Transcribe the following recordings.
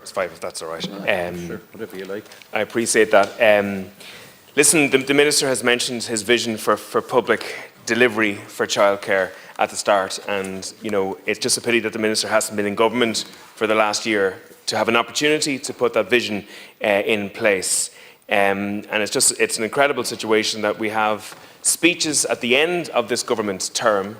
First 5, if that's all right. Sure, whatever you like. I appreciate that. Listen, the Minister has mentioned his vision for public delivery for childcare at the start, and it's just a pity that the Minister hasn't been in government for the last year to have an opportunity to put that vision in place. And it's an incredible situation that we have speeches at the end of this government term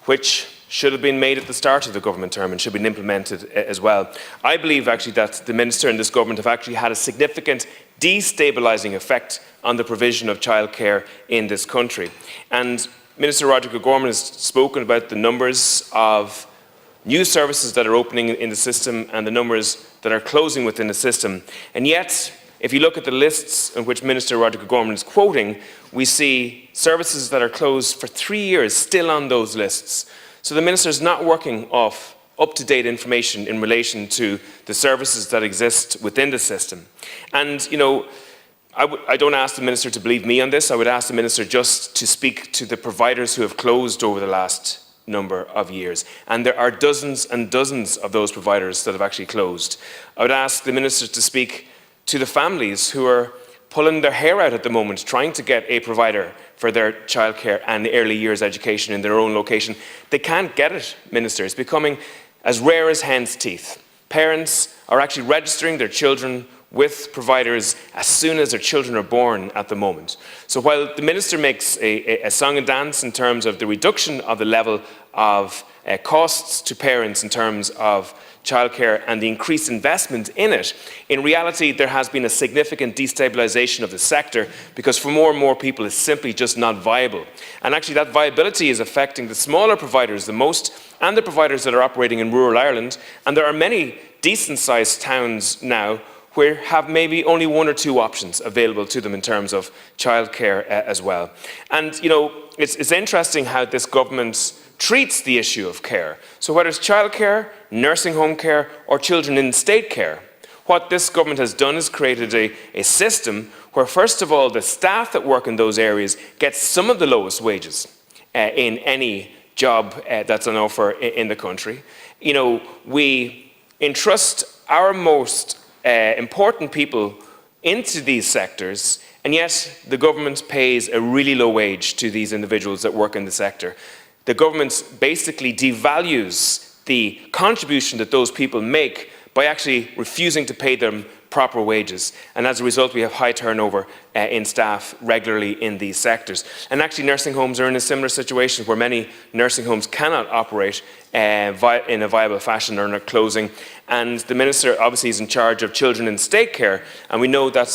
which should have been made at the start of the government term and should have been implemented as well. I believe actually that the Minister and this government have actually had a significant destabilising effect on the provision of childcare in this country. And Minister Roderick O'Gorman has spoken about the numbers of new services that are opening in the system and the numbers that are closing within the system. And yet, if you look at the lists in which Minister Roderick O'Gorman is quoting, we see services that are closed for 3 years still on those lists. So the Minister is not working off up-to-date information in relation to the services that exist within the system. And, I don't ask the Minister to believe me on this. I would ask the Minister just to speak to the providers who have closed over the last number of years. And there are dozens and dozens of those providers that have actually closed. I would ask the Minister to speak to the families who are pulling their hair out at the moment trying to get a provider for their childcare and early years education in their own location. They can't get it, Minister. It's becoming as rare as hen's teeth. Parents are actually registering their children with providers as soon as their children are born at the moment. So while the Minister makes a song and dance in terms of the reduction of the level of costs to parents in terms of childcare and the increased investment in it, in reality there has been a significant destabilisation of the sector because for more and more people it's simply just not viable. And actually that viability is affecting the smaller providers the most and the providers that are operating in rural Ireland. And there are many decent-sized towns now where have maybe only 1 or 2 options available to them in terms of childcare as well. And it's interesting how this government treats the issue of care. So whether it's childcare, nursing home care, or children in state care, what this government has done is created a system where, first of all, the staff that work in those areas get some of the lowest wages in any job that's on offer in the country. We entrust our most important people into these sectors, and yet the government pays a really low wage to these individuals that work in the sector. The government basically devalues the contribution that those people make by actually refusing to pay them proper wages. And as a result, we have high turnover in staff regularly in these sectors. And actually, nursing homes are in a similar situation where many nursing homes cannot operate in a viable fashion or are closing. And the Minister obviously is in charge of children in state care. And we know that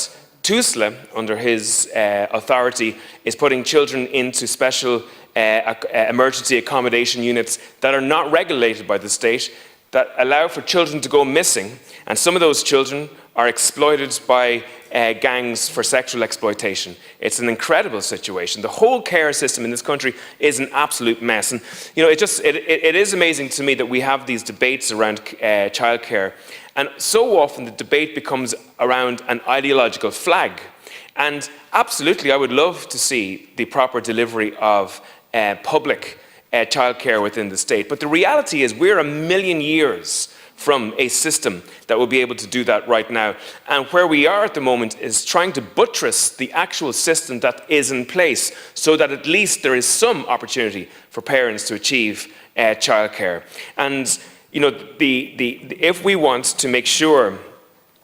Tusla, under his authority, is putting children into special emergency accommodation units that are not regulated by the state, that allow for children to go missing, and some of those children are exploited by gangs for sexual exploitation. It's an incredible situation. The whole care system in this country is an absolute mess. And it is amazing to me that we have these debates around childcare, and so often the debate becomes around an ideological flag. And absolutely, I would love to see the proper delivery of public childcare within the state. But the reality is we're a million years from a system that will be able to do that right now. And where we are at the moment is trying to buttress the actual system that is in place so that at least there is some opportunity for parents to achieve childcare. And if we want to make sure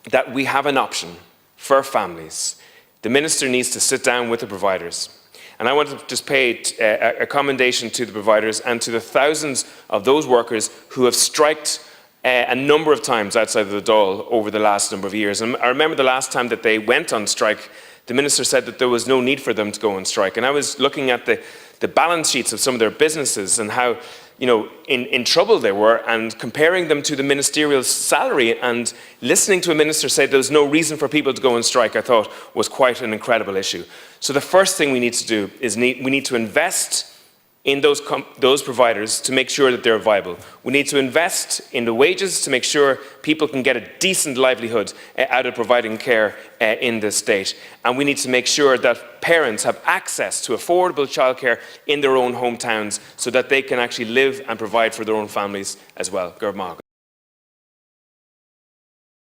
that we have an option for families, the Minister needs to sit down with the providers. And I want to just pay a commendation to the providers and to the thousands of those workers who have striked a number of times outside of the Dáil over the last number of years. And I remember the last time that they went on strike, the Minister said that there was no need for them to go on strike. And I was looking at the balance sheets of some of their businesses and how in trouble they were, and comparing them to the ministerial salary, and listening to a minister say there was no reason for people to go on strike, I thought was quite an incredible issue. So the first thing we need to do is we need to invest in those providers to make sure that they're viable. We need to invest in the wages to make sure people can get a decent livelihood out of providing care in this state. And we need to make sure that parents have access to affordable childcare in their own hometowns so that they can actually live and provide for their own families as well.